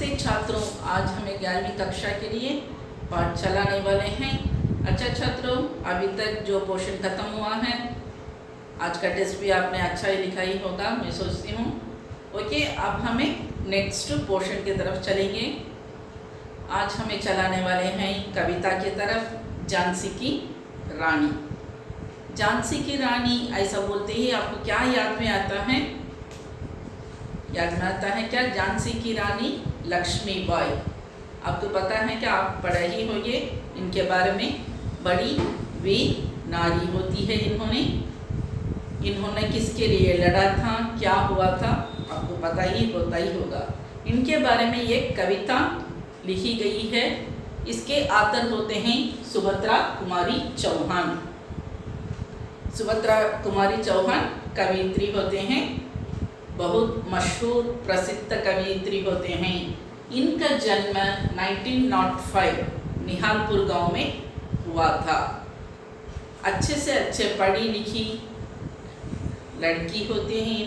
नमस्ते छात्रों, आज हमें 11वीं कक्षा के लिए पाठ चलाने वाले हैं। अच्छा छात्रों, अभी तक जो पोर्शन ख़त्म हुआ है, आज का टेस्ट भी आपने अच्छा ही लिखा ही होगा, मैं सोचती हूँ। ओके, अब हमें नेक्स्ट पोर्शन की तरफ चलेंगे। आज हमें चलाने वाले हैं कविता की तरफ, झांसी की रानी। झांसी की रानी ऐसा बोलते ही आपको क्या याद में आता है? याद में आता है क्या? झांसी की रानी लक्ष्मीबाई। आपको पता है क्या? आप पढ़े ही होंगे इनके बारे में। बड़ी वीर नारी होती है इन्होंने किसके लिए लड़ा था, क्या हुआ था, आपको पता ही होता ही होगा। इनके बारे में एक कविता लिखी गई है। इसके आतर होते हैं सुभद्रा कुमारी चौहान। सुभद्रा कुमारी चौहान कवियत्री होते हैं, बहुत मशहूर प्रसिद्ध कवियत्री होते हैं। इनका जन्म 1905 निहालपुर गांव में हुआ था। अच्छे से अच्छे पढ़ी लिखी लड़की होते हैं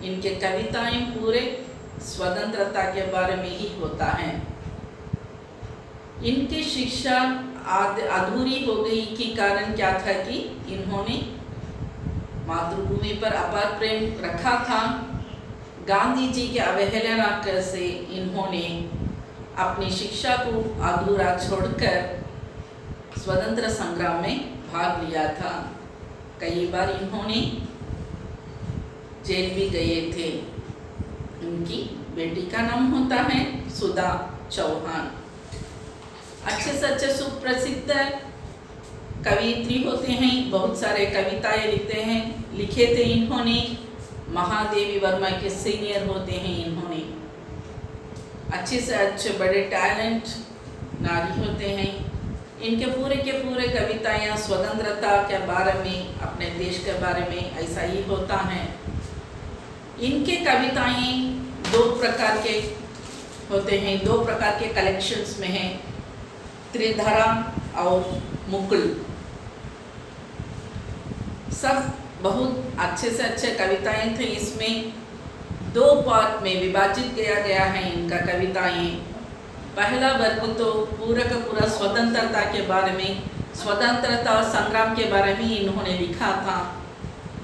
इनके कविताएं पूरे स्वतंत्रता के बारे में ही होता है। इनकी शिक्षा अधूरी हो गई के कारण क्या था कि इन्होंने मातृभूमि पर अपार प्रेम रखा था। गांधी जी के अवहेलना से इन्होंने अपनी शिक्षा को अधूरा छोड़कर स्वतंत्र संग्राम में भाग लिया था। कई बार इन्होंने जेल भी गए थे। इनकी बेटी का नाम होता है सुधा चौहान। अच्छे से अच्छे सुप्रसिद्ध कवियत्री होते हैं, बहुत सारे कविताएं लिखे थे इन्होंने। महादेवी वर्मा के सीनियर होते हैं इन्होंने। अच्छे से अच्छे बड़े टैलेंट नारी होते हैं। इनके पूरे के पूरे कविताएं स्वतंत्रता के बारे में, अपने देश के बारे में ऐसा ही होता है। इनके कविताएं दो प्रकार के होते हैं, दो प्रकार के कलेक्शंस में हैं, त्रिधरा और मुकुल। सब बहुत अच्छे से अच्छे कविताएं थे। इसमें दो पार्ट में विभाजित किया गया है इनका कविताएं। पहला वर्ग तो पूरा का पूरा स्वतंत्रता के बारे में, स्वतंत्रता संग्राम के बारे में इन्होंने लिखा था।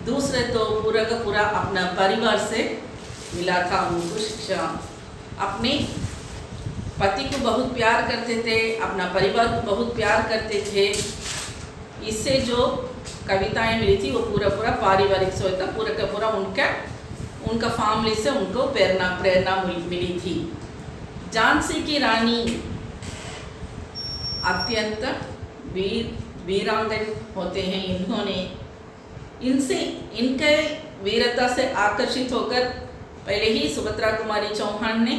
दूसरे तो पूरा का पूरा अपना परिवार से मिला था उनको शिक्षा। अपने पति को बहुत प्यार करते थे, अपना परिवार को बहुत प्यार करते थे। इससे जो कविताएं मिली थी वो पूरा पारिवारिक से होता, पूरा का पूरा उनका फैमिली से उनको प्रेरणा मिली थी। झांसी की रानी अत्यंत वीरांगन होते हैं इन्होंने। इनके वीरता से आकर्षित होकर पहले ही सुभद्रा कुमारी चौहान ने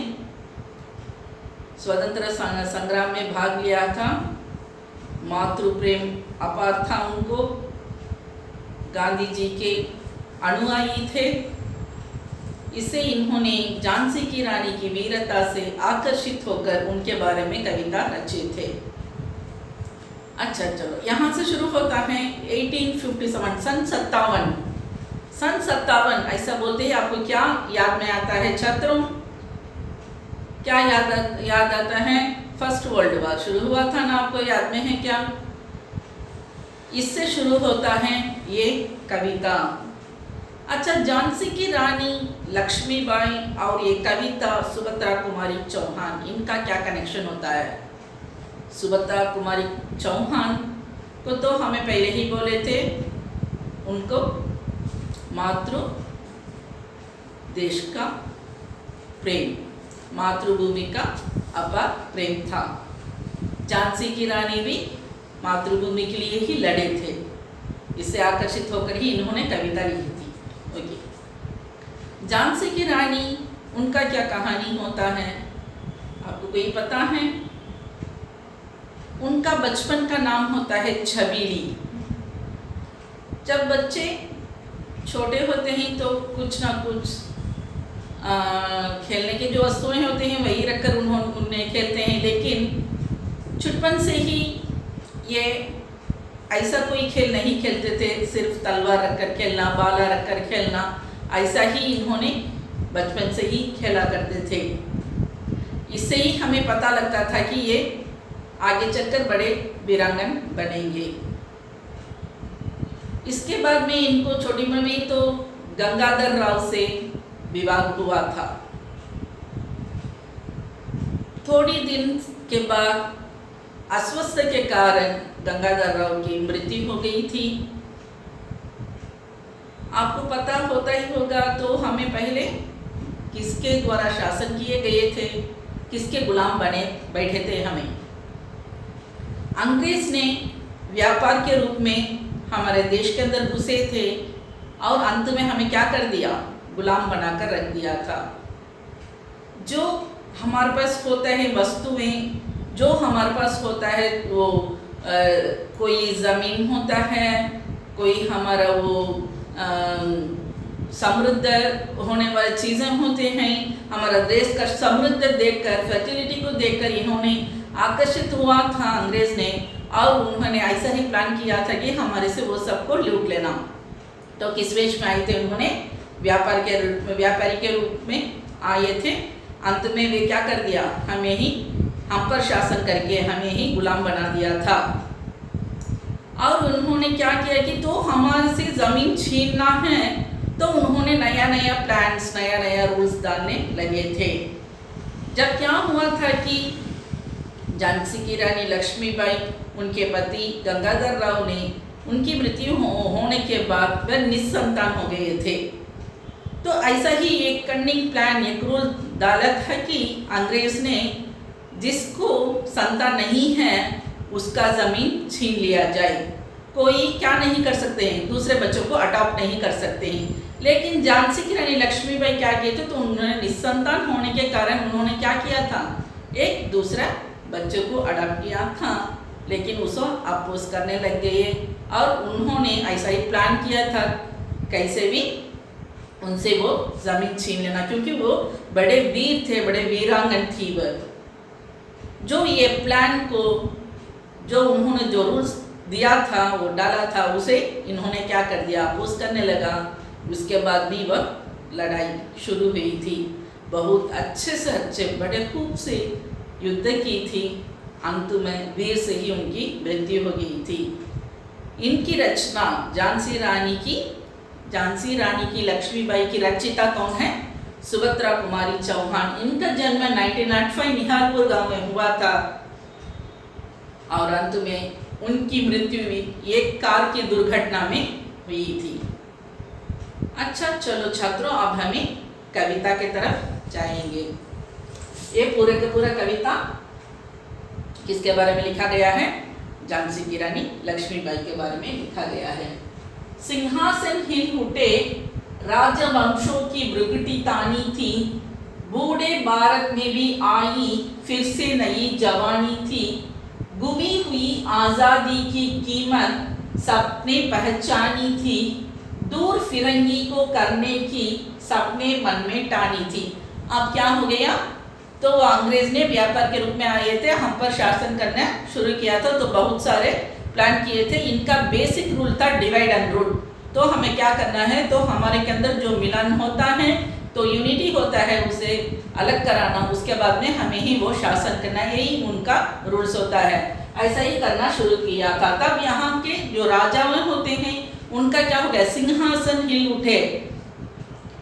स्वतंत्र संग्राम में भाग लिया था। मातृ प्रेम अपार था उनको। गांधी जी के अनुयायी थे। इससे इन्होंने झांसी की रानी की वीरता से आकर्षित होकर उनके बारे में कविता रचे थे। अच्छा चलो, यहाँ से शुरू होता है 1857 सन 57 ऐसा बोलते ही आपको क्या याद में आता है छात्रों? क्या याद आता है? फर्स्ट वर्ल्ड वॉर शुरू हुआ था ना, आपको याद में है क्या? इससे शुरू होता है ये कविता। अच्छा, झांसी की रानी लक्ष्मीबाई और ये कविता सुभद्रा कुमारी चौहान, इनका क्या कनेक्शन होता है? सुभद्रा कुमारी चौहान को तो हमें पहले ही बोले थे, उनको मातृ देश का प्रेम, मातृभूमि का अपार प्रेम था। झांसी की रानी भी मातृभूमि के लिए ही लड़े थे। इससे आकर्षित होकर ही इन्होंने कविता लिखी थी। ओके, झांसी की रानी, उनका क्या कहानी होता है? आपको कोई पता है? उनका बचपन का नाम होता है छबीली। जब बच्चे छोटे होते हैं तो कुछ ना कुछ खेलने के जो वस्तुएं होते हैं वही रखकर उन्हें खेलते हैं। लेकिन छुटपन से ही ये ऐसा कोई खेल नहीं खेलते थे, सिर्फ तलवार रखकर खेलना, भाला रखकर खेलना, ऐसा ही इन्होंने बचपन से ही खेला करते थे। इससे ही हमें पता लगता था कि ये आगे चलकर बड़े वीरांगन बनेंगे। इसके बाद में इनको छोटी उम्र में तो गंगाधर राव से विवाह हुआ था। थोड़ी दिन के बाद अस्वस्थ के कारण गंगाधर राव की मृत्यु हो गई थी। आपको पता होता ही होगा, तो हमें पहले किसके द्वारा शासन किए गए थे, किसके गुलाम बने बैठे थे हमें। अंग्रेज ने व्यापार के रूप में हमारे देश के अंदर घुसे थे और अंत में हमें क्या कर दिया, गुलाम बनाकर रख दिया था। जो हमारे पास होता है वस्तुएं, जो हमारे पास होता है वो कोई ज़मीन होता है, कोई हमारा वो समृद्ध होने वाली चीज़ें होते हैं। हमारा देश का समृद्ध देखकर, फर्टिलिटी को देखकर इन्होंने आकर्षित हुआ था अंग्रेज ने, और उन्होंने ऐसा ही प्लान किया था कि हमारे से वो सबको लूट लेना। तो किस वेश में आए थे, उन्होंने व्यापारी के रूप में आए थे। अंत में वे क्या कर दिया, हम पर शासन करके हमें ही गुलाम बना दिया था। और उन्होंने क्या किया कि तो हमारे से ज़मीन छीनना है, तो उन्होंने नया नया प्लान्स, नया नया रूल्स डालने लगे थे। जब क्या हुआ था कि झांसी की रानी लक्ष्मीबाई, उनके पति गंगाधर राव ने, उनकी मृत्यु होने के बाद वह निस्संतान हो गए थे। तो ऐसा ही एक कन्निंग प्लान, एक रूल डाला था कि अंग्रेज ने जिसको संतान नहीं है उसका ज़मीन छीन लिया जाए। कोई क्या नहीं कर सकते हैं, दूसरे बच्चों को अडॉप्ट नहीं कर सकते हैं। लेकिन झांसी की रानी लक्ष्मीबाई क्या किए थे, तो उन्होंने निस्संतान होने के कारण उन्होंने क्या किया था, एक दूसरा बच्चों को अडॉप्ट किया था। लेकिन उसको अपोज करने लग गए और उन्होंने ऐसा ही प्लान किया था कैसे भी उनसे वो ज़मीन छीन लेना, क्योंकि वो बड़े वीर थे, बड़े वीरांगन थी वह। जो ये प्लान को, जो उन्होंने जो रूल्स दिया था, वो डाला था, उसे इन्होंने क्या कर दिया, अपोज करने लगा। उसके बाद भी वह लड़ाई शुरू हुई थी। बहुत अच्छे से अच्छे बड़े खूब से युद्ध की थी। अंत में वीर से ही उनकी मृत्यु हो गई थी। इनकी रचना झांसी रानी की लक्ष्मीबाई की रचिता कौन है, सुभद्रा कुमारी चौहान। इनका जन्म 1905 निहालपुर गांव में हुआ था और अंत में उनकी मृत्यु भी एक कार की दुर्घटना में हुई थी। अच्छा चलो छात्रों, अब हमें कविता के तरफ जाएंगे। ये पूरे का पूरा कविता किसके बारे में लिखा गया है, झांसी की रानी लक्ष्मीबाई के बारे में लिखा गया है। सिंहासन हिल उठे, राजवंशों की भ्रुकुटी तानी थी, बूढ़े भारत में भी आई फिर से नई जवानी थी, गुमी हुई आज़ादी की कीमत सबने पहचानी थी, दूर फिरंगी को करने की सपने मन में टानी थी। अब क्या हो गया, तो अंग्रेज ने व्यापार के रूप में आए थे, हम पर शासन करना शुरू किया था। तो बहुत सारे प्लान किए थे। इनका बेसिक रूल था डिवाइड एंड रूल। तो हमें क्या करना है, तो हमारे के अंदर जो मिलन होता है, तो यूनिटी होता है, उसे अलग कराना, उसके बाद में हमें ही वो शासन करना, यही उनका रूल्स होता है। ऐसा ही करना शुरू किया था। तब यहाँ के जो राजा होते हैं उनका क्या हो गया, सिंहासन हिल उठे।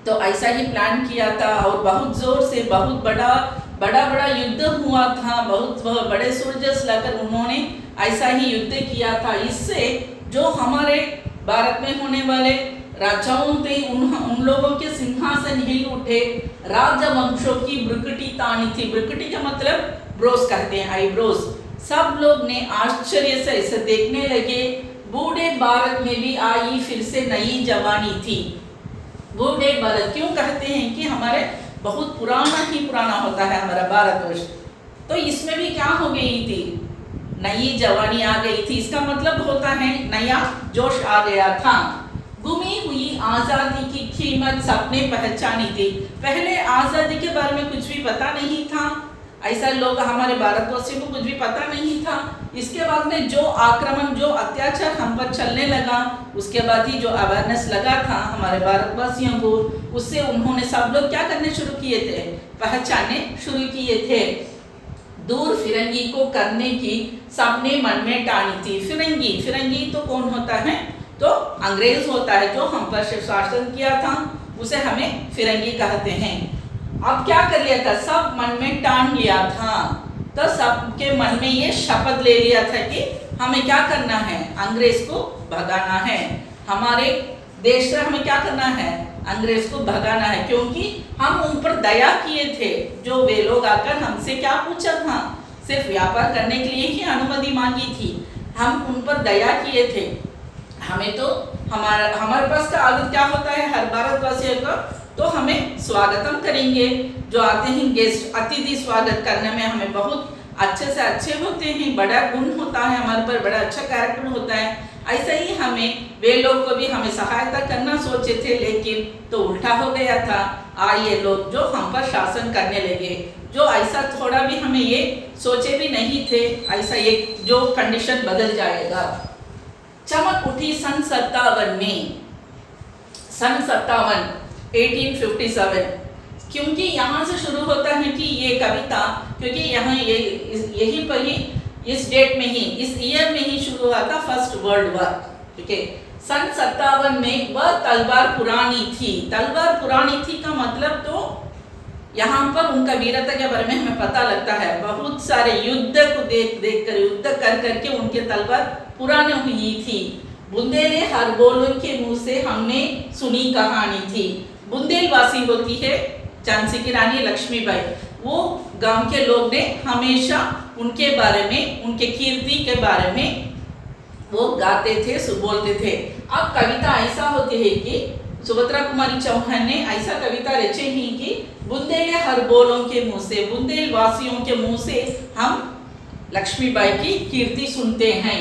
तो ऐसा ही प्लान किया था और बहुत जोर से बहुत बड़ा युद्ध हुआ था। बहुत बड़े सोल्जर्स लाकर उन्होंने ऐसा ही युद्ध किया था। इससे जो हमारे भारत में होने वाले राजाओं थे उन लोगों के सिंहासन हिल उठे, राजवंशों की भ्रुकुटी तानी थी। भ्रुकुटी का मतलब ब्रोस कहते हैं, आईब्रोज। सब लोग ने आश्चर्य से इसे देखने लगे। बूढ़े भारत में भी आई फिर से नई जवानी थी। बूढ़े भारत क्यों कहते हैं कि हमारे बहुत पुराना होता है हमारा भारतवर्ष, तो इसमें भी क्या हो गई थी, नई जवानी आ गई थी। इसका मतलब होता है नया जोश आ गया था। गुमी हुई आज़ादी की कीमत सबने पहचानी थी। पहले आज़ादी के बारे में कुछ भी पता नहीं था, ऐसा लोग हमारे भारतवासियों को कुछ भी पता नहीं था। इसके बाद में जो आक्रमण, जो अत्याचार हम पर चलने लगा, उसके बाद ही जो अवेयरनेस लगा था हमारे भारतवासियों को, उससे उन्होंने सब लोग क्या करने शुरू किए थे, पहचानने शुरू किए थे। दूर फिरंगी को करने की सबने मन में ठानी थी। फिरंगी, फिरंगी तो कौन होता है, तो अंग्रेज होता है जो हम पर शासन किया था, उसे हमें फिरंगी कहते हैं। अब क्या कर लिया था, सब मन में ठान लिया था, तो सबके मन में ये शपथ ले लिया था कि हमें क्या करना है, अंग्रेज को भगाना है। हमारे देश से हमें क्या करना है, अंग्रेज को भगाना है, क्योंकि हम उन पर दया किए थे। जो वे लोग आकर हमसे क्या पूछा था, सिर्फ व्यापार करने के लिए ही अनुमति मांगी थी, हम उन पर दया किए थे। हमें तो हमारे पास का आदत क्या होता है हर भारतवासियों का, तो हमें स्वागतम करेंगे। जो आते हैं गेस्ट, अतिथि स्वागत करने में हमें बहुत अच्छे से अच्छे होते हैं, बड़ा गुण होता है हमारे पर, बड़ा अच्छा कैरेक्टर होता है। ऐसा ही हमें वे लोग को भी हमें सहायता करना सोचे थे, लेकिन तो उल्टा हो गया था। ये लोग जो हम पर शासन करने लगे, जो ऐसा थोड़ा भी हमें ये सोचे भी नहीं थे, ऐसा एक जो कंडीशन बदल जाएगा। चमक उठी सन 57 में, सन 57 1857, क्योंकि यहाँ से शुरू होता है कि ये कविता, क्योंकि यहाँ ये यहीं पर ही इस डेट में ही, इस ईयर में ही शुरू हुआ था फर्स्ट वर्ल्ड वॉर। ठीक है, सन 57 में वह तलवार पुरानी थी। तलवार पुरानी थी का मतलब तो यहाँ पर उनका वीरता के बारे में हमें पता लगता है। बहुत सारे युद्ध को देख कर, युद्ध कर करके उनके तलवार पुरानी हुई थी। बुंदेले हर बोलों के मुंह से हमने सुनी कहानी थी। बुंदेलवासी होती है झांसी की रानी लक्ष्मीबाई। वो गांव के लोग ने हमेशा उनके बारे में, उनके कीर्ति के बारे में वो गाते थे, बोलते थे। अब कविता ऐसा होती है कि सुभद्रा कुमारी चौहान ने ऐसा कविता रचे ही कि बुंदेले हर बोलों के मुंह से, बुंदेल वासियों के मुंह से हम लक्ष्मीबाई की कीर्ति सुनते हैं।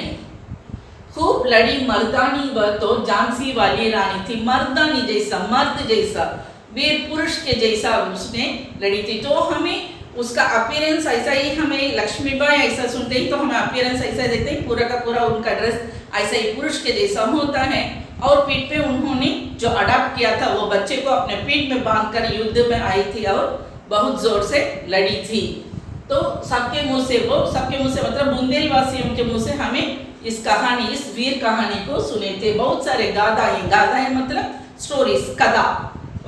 खूब लड़ी मर्दानी, वह तो झांसी वाली रानी थी। मर्दानी जैसा, मर्द जैसा, वीर पुरुष के जैसा उसने लड़ी थी। तो हमें उसका अपीयरेंस ऐसा ही, हमें लक्ष्मीबाई ऐसा सुनते ही तो हमें अपीयरेंस ऐसा देखते हैं, पूरा का पूरा उनका ड्रेस ऐसा ही पुरुष के जैसा होता है। और पीठ पे उन्होंने जो अडॉप्ट किया था, वो बच्चे को अपने पीठ में बांधकर युद्ध में आई थी और बहुत जोर से लड़ी थी। तो सबके मुंह से, वो सबके मुंह से मतलब बुंदेलवासियों के मुंह से हमें इस कहानी, इस वीर कहानी को सुने थे। बहुत सारे गाथाएं, गाथाएं मतलब स्टोरीज, कथा,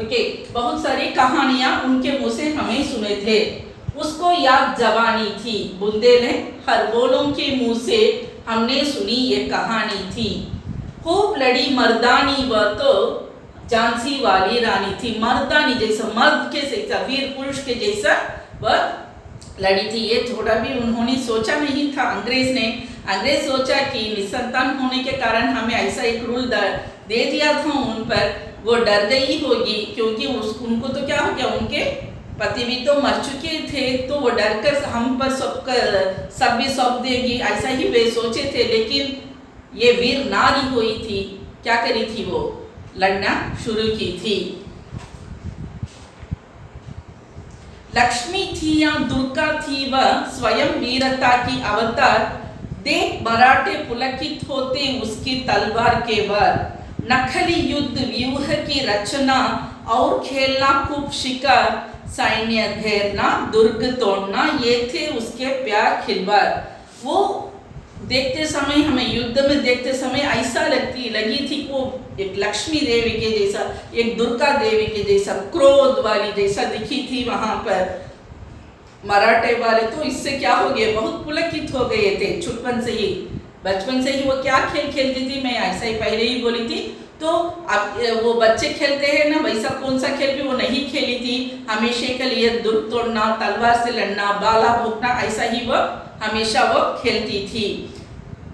ओके, बहुत सारी कहानियां उनके मुंह से हमें सुने थे। उसको याद जवानी थी, बुंदेले हर बोलों के मुंह से हमने सुनी ये कहानी थी। खूब लड़ी मर्दानी, वह तो झांसी वाली रानी थी। मर्दानी जैसा, मर्द के जैसा, वीर पुरुष के जैसा वह लड़ी थी। ये थोड़ा भी उन्होंने सोचा नहीं था अंग्रेज ने। अंग्रेज सोचा कि निसंतान होने के कारण हमें ऐसा एक रूल दे दिया था उन पर, वो डर गई होगी, क्योंकि उनको तो क्या हो गया, उनके पति भी तो मर चुके थे, तो वो डर कर हम पर सब भी सौंप देगी, ऐसा ही वे सोचे थे। लेकिन ये वीर नारी हुई थी, क्या करी थी, वो लड़ना शुरू की थी। लक्ष्मी थी या दुर्गा थी, वह स्वयं वीरता की अवतार। देख मराठे पुलकित होते उसकी तलवार के वार। नखली युद्ध व्यूह की रचना और खेलना खूब शिकार। सैन्य घेरना, दुर्ग तोड़ना, ये थे उसके प्यार खिलवाड़। वो देखते समय, हमें युद्ध में देखते समय ऐसा लगी थी वो एक लक्ष्मी देवी के जैसा, एक दुर्गा देवी के जैसा, क्रोध वाली जैसा दिखी थी वहां पर। मराठे वाले तो इससे क्या हो गए, बहुत पुलकित हो गए थे। छुटपन से ही, बचपन से ही वो क्या खेल खेलती थी, मैं ऐसा ही पहले ही बोली थी। तो अब वो बच्चे खेलते हैं ना, वैसा कौन सा खेल भी वो नहीं खेली थी। हमेशा के लिए दुर्ग तोड़ना, तलवार से लड़ना, बाला भोंकना, ऐसा ही वो हमेशा वो खेलती थी।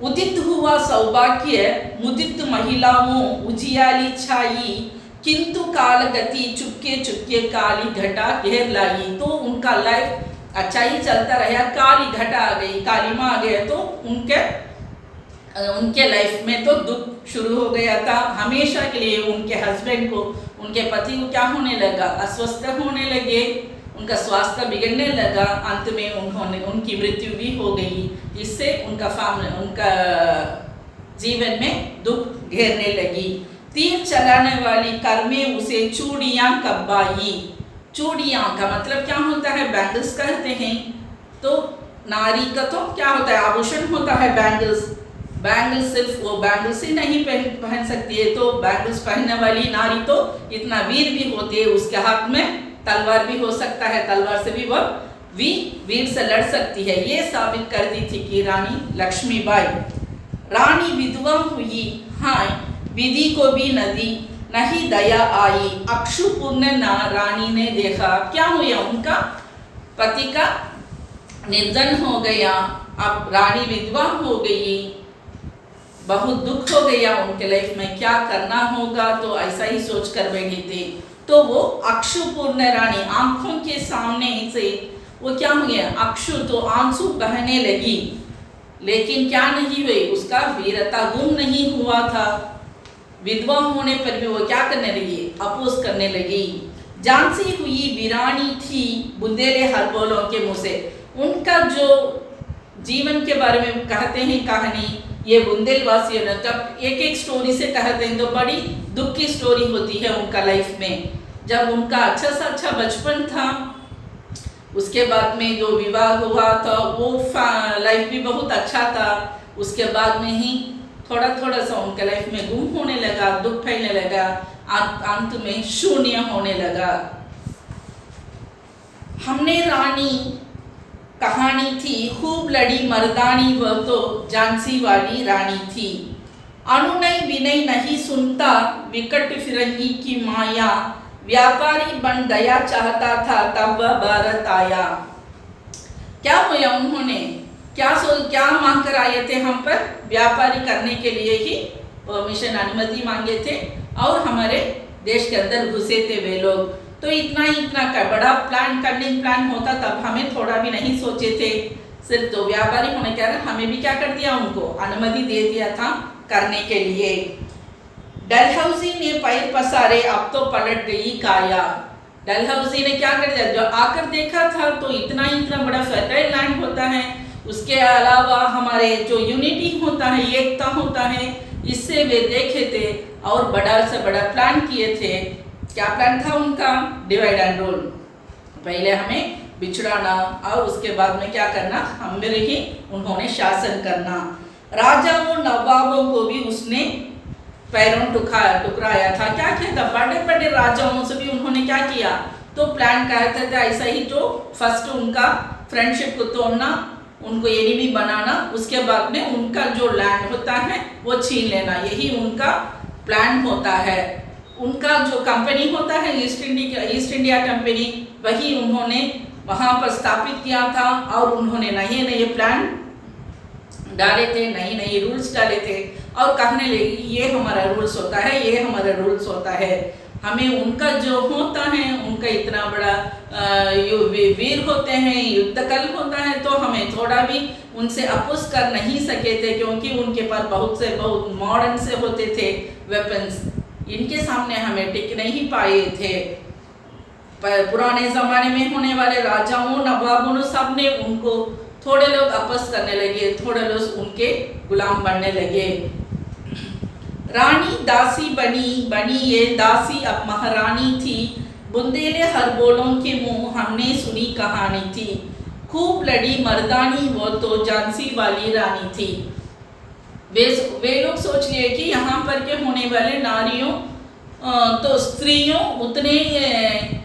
उदित हुआ सौभाग्य, मुदित महिलाओं उजियाली छाई। किंतु काल गति चुपके चुपके काली घटा घेर लाई। तो उनका लाइफ अच्छा ही चलता रहा, काली घटा आ गई, काली माँ आ गया, तो उनके लाइफ में तो दुख शुरू हो गया था। हमेशा के लिए उनके हस्बैंड को, उनके पति को क्या होने लगा, अस्वस्थ होने लगे। उनका स्वास्थ्य बिगड़ने लगा। अंत में उनकी मृत्यु भी हो गई। इससे उनका जीवन में दुख घेरने लगी। तीर चलाने वाली कर्मे उसे चूड़ियां कब्बाई। चूड़ियां का मतलब क्या होता है? बैंगल्स कहते हैं। तो नारी का तो क्या होता है? आभूषण होता है बैंगल्स। बैंगल्स सिर्फ वो बैंगल्स ही नहीं पहन सकती है, तो बैंगल्स पहनने वाली नारी तो इतना वीर भी होती है। उसके हाथ में तलवार भी हो सकता है, तलवार से भी वह वीर से लड़ सकती है। ये साबित कर दी थी कि रानी लक्ष्मीबाई। रानी विधवा हुई, हाँ विधि को भी नदी नहीं दया आई। अक्षुपूर्ण रानी ने देखा, क्या हुआ? उनका पति का निधन हो गया। अब रानी विधवा हो गई, बहुत दुख हो गया उनके लाइफ में, क्या करना होगा, तो ऐसा ही सोच कर बैठी थी। तो वो अक्षुपूर्ण रानी, आंखों के सामने से वो क्या हो गया? अक्षु, तो आंसू बहने लगी। लेकिन क्या नहीं हुई? उसका वीरता गुम नहीं हुआ था। विधवा होने पर भी वो क्या करने लगी? अपोज करने लगी। झांसी हुई वीरानी थी बुंदेले हरबोलों के मुंह से। उनका जो जीवन के बारे में कहते हैं कहानी, ये बुंदेलवासियों ने जब एक एक स्टोरी से कहते हैं तो बड़ी दुख की स्टोरी होती है उनका लाइफ में। जब उनका अच्छा सा अच्छा बचपन था, उसके बाद में जो विवाह हुआ था वो लाइफ भी बहुत अच्छा था। उसके बाद में ही थोड़ा थोड़ा सा उनके लाइफ में गुम होने लगा, दुख फैलने लगा, अंत में शून्य होने लगा। हमने रानी कहानी थी, खूब लड़ी मर्दानी, वह तो झांसी वाली रानी थी। अनुनय विनय नहीं सुनता, विकट फिरंगी की माया, व्यापारी बन दया चाहता था, तब वह भारत आया। क्या हुआ? उन्होंने क्या मांग कर आए थे हम पर? व्यापारी करने के लिए ही परमिशन, अनुमति मांगे थे और हमारे देश के अंदर घुसे थे वे लोग। तो इतना का बड़ा कन्निंग प्लान होता तब हमें थोड़ा भी नहीं सोचे थे। सिर्फ तो व्यापारी होने के कारण हमें भी क्या कर दिया? उनको अनुमति दे दिया था करने के लिए। डलहौजी ने पैर पसारे, अब तो पलट गई काया। डलहौजी ने क्या कर दिया? जो आकर देखा था तो इतना बड़ा फर्टाइल लैंड होता है, उसके अलावा हमारे जो यूनिटी होता है, एकता होता है, इससे वे देखे थे और बड़ा से बड़ा प्लान किए थे। क्या प्लान था उनका? Divide and rule. पहले हमें बिछड़ाना और उसके बाद में क्या करना? हम मेरे ही उन्होंने शासन करना। राजाओं नवाबों को भी उसने पैरों टुकराया था। क्या किया था? बड़े बड़े राजाओं से भी उन्होंने क्या किया? तो प्लान करते थे ऐसा ही, जो फर्स्ट उनका फ्रेंडशिप को तोड़ना, उनको एनिमी बनाना, उसके बाद में उनका जो लैंड होता है वो छीन लेना, यही उनका प्लान होता है। उनका जो कंपनी होता है ईस्ट इंडिया कंपनी, वही उन्होंने वहाँ पर स्थापित किया था और उन्होंने नए प्लान डाले थे, नए रूल्स डाले थे और कहने लगे ये हमारा रूल्स होता है, ये हमारा रूल्स होता है। हमें उनका जो होता है, उनका इतना बड़ा वीर होते हैं, युद्धकल होता है, तो हमें थोड़ा भी उनसे अपोज कर नहीं सके थे, क्योंकि उनके पास बहुत मॉडर्न से होते थे वेपन्स। इनके सामने हमें टिक नहीं पाए थे। पुराने ज़माने में होने वाले राजाओं नवाबों सब ने उनको, थोड़े लोग अपोज करने लगे, थोड़े लोग उनके गुलाम बनने लगे। रानी दासी बनी ये दासी अब महारानी थी, बुंदेले हरबोलों के मुंह हमने सुनी कहानी थी। खूब लड़ी मर्दानी, वो तो झांसी वाली रानी थी। वे लोग सोच लिए कि यहाँ पर के होने वाले नारियों तो स्त्रियों उतने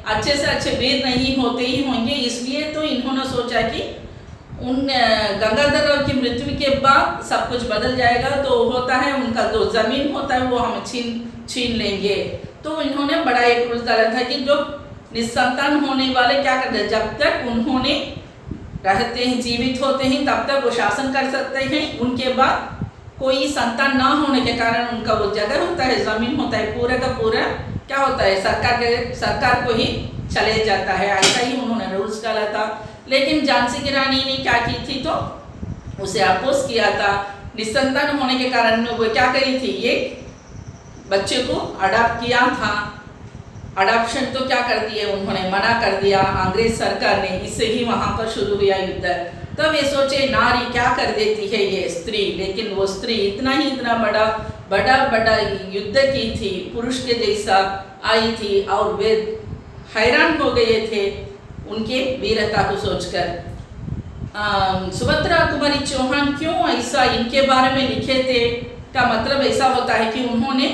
अच्छे से अच्छे वीर नहीं होते ही होंगे, इसलिए तो इन्होंने सोचा कि उन गंगाधर की मृत्यु के बाद सब कुछ बदल जाएगा। तो होता है उनका जो जमीन होता है वो हम छीन लेंगे। तो इन्होंने बड़ा एक रूल डाला था कि जो निसंतान होने वाले क्या करते हैं, जब तक उन्होंने रहते हैं, जीवित होते हैं, तब तक वो शासन कर सकते हैं। उनके बाद कोई संतान ना होने के कारण उनका वो जगह होता है, जमीन होता है, पूरा का पूरा क्या होता है, सरकार को ही चले जाता है। ऐसा ही उन्होंने रूल्स डाला था। लेकिन झांसी की रानी ने क्या की थी, तो उसे अपोज किया था। निसंतान होने के कारण वो क्या करी थी, ये बच्चे को अडॉप्ट किया था। अडॉप्शन तो क्या कर दिए उन्होंने, मना कर दिया अंग्रेज सरकार ने, इससे ही वहाँ पर शुरू हुआ युद्ध। तब ये सोचे नारी क्या कर देती है ये स्त्री, लेकिन वो स्त्री इतना बड़ा बड़ा युद्ध की थी, पुरुष के जैसा आई थी, और वे हैरान हो गए थे उनके वीरता को सोचकर। सुभद्रा कुमारी चौहान क्यों ऐसा इनके बारे में लिखे थे, का मतलब ऐसा होता है कि उन्होंने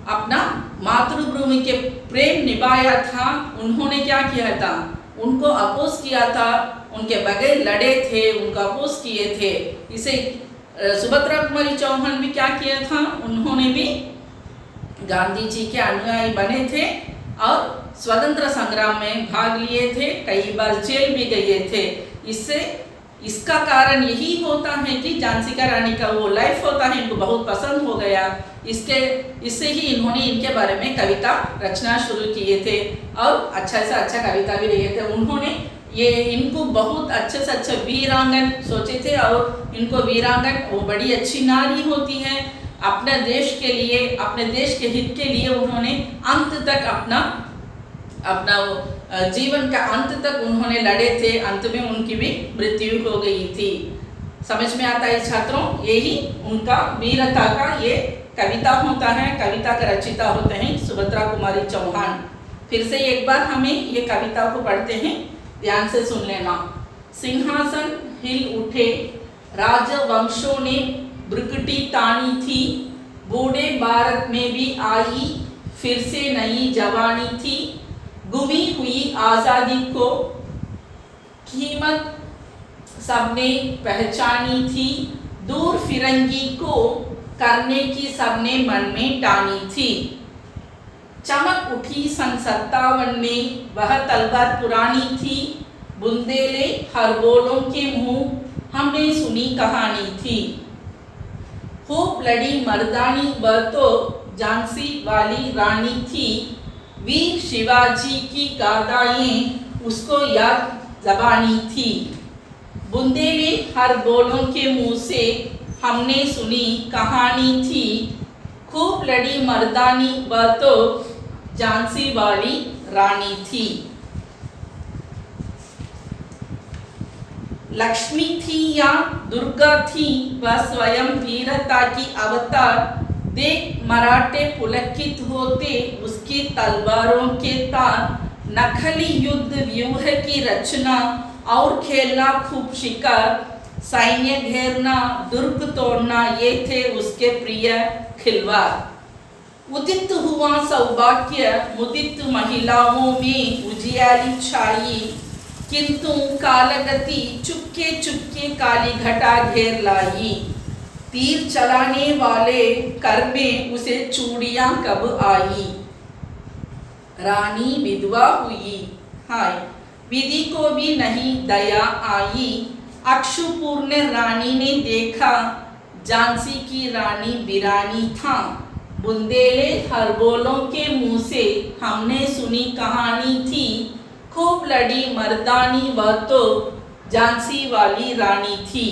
अपना मातृभूमि के प्रेम निभाया था। उन्होंने क्या किया था, उनको अपोज किया था, उनके बगैर लड़े थे, उनको अपोज किए थे। इसे सुभद्रा कुमारी चौहान भी क्या किया था, उन्होंने भी गांधी जी के अनुयायी बने थे और स्वतंत्र संग्राम में भाग लिए थे, कई बार जेल भी गए थे। इसका कारण यही होता है कि झांसी का रानी का वो लाइफ होता है, इनको बहुत पसंद हो गया। इससे ही इन्होंने इनके बारे में कविता रचना शुरू किए थे और अच्छा से अच्छा कविता भी लिखे थे। उन्होंने ये इनको बहुत अच्छे से अच्छे वीरांगन सोचे थे, और इनको वीरांगन वो बड़ी अच्छी नारी होती है, अपने देश के लिए, अपने देश के हित के लिए उन्होंने अंत तक अपना जीवन का अंत तक उन्होंने लड़े थे। अंत में उनकी भी मृत्यु हो गई थी। समझ में आता है छात्रों, यही उनका वीरता का ये कविता होता है, कविता का रचिता होते हैं सुभद्रा कुमारी चौहान। फिर से एक बार हमें ये कविता को पढ़ते हैं, ध्यान से सुन लेना। सिंहासन हिल उठे, राजवंशों ने ब्रुकटी तानी थी, बूढ़े भारत में भी आई फिर से नई जवानी थी, गुमी हुई आज़ादी को कीमत सबने पहचानी थी, दूर फिरंगी को करने की सबने मन में ठानी थी। चमक उठी सन 57 में वह तलवार पुरानी थी, बुंदेले हर बोलों के मुंह हमने सुनी कहानी थी। खूब लड़ी मर्दानी वह तो झांसी वाली रानी थी, वीर शिवाजी की गाथाएं उसको याद ज़बानी थी। बुंदेले हर बोलों के मुंह से हमने सुनी कहानी थी, खूब लड़ी मर्दानी वह तो झांसी वाली रानी थी। लक्ष्मी थी या दुर्गा थी वह स्वयं वीरता की अवतार, देख मराठे पुलकित होते उसकी तलवारों के तार, नखली युद्ध व्यूह की रचना और खेलना खूब शिकार, सैन्य घेरना दुर्ग तोड़ना ये थे उसके प्रिय खिलवाड़। उदित हुआ सौभाग्य मुदित महिलाओं में उजियाली छाई, किंतु कालगति चुपके चुपके काली घटा घेर लाई, तीर चलाने वाले कर में उसे चूड़ियां कब आई, रानी विधवा हुई हाय विधि को भी नहीं दया आई, अक्षुपूर्ण रानी ने देखा झांसी की रानी वीरानी था, बुंदेले हर बोलों के मुंह से हमने सुनी कहानी थी, खूब लड़ी मर्दानी वह तो झांसी वाली रानी थी।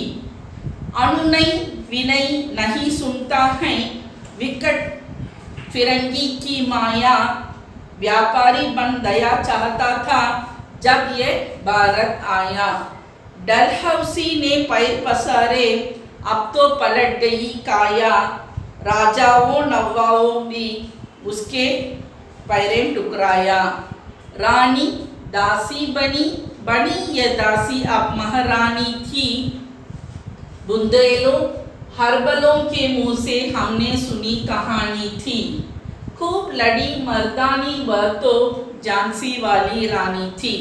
अनुनय विनय नहीं सुनता है विकट फिरंगी की माया, व्यापारी बन दया चाहता था जब ये भारत आया, डलहौसी ने पैर पसारे अब तो पलट गई काया, राजाओं नवाओं भी उसके पैरें टुकराया, रानी दासी बनी ये दासी अब महारानी थी, बुंदेलों हरबलों के मुंह से हमने सुनी कहानी थी, खूब लड़ी मर्दानी वह तो झांसी वाली रानी थी।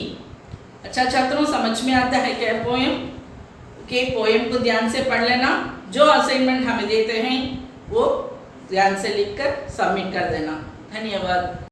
अच्छा छात्रों, समझ में आता है क्या पोएम? के पोएम को ध्यान से पढ़ लेना, जो असाइनमेंट हमें देते हैं वो ध्यान से लिखकर सबमिट कर देना। धन्यवाद।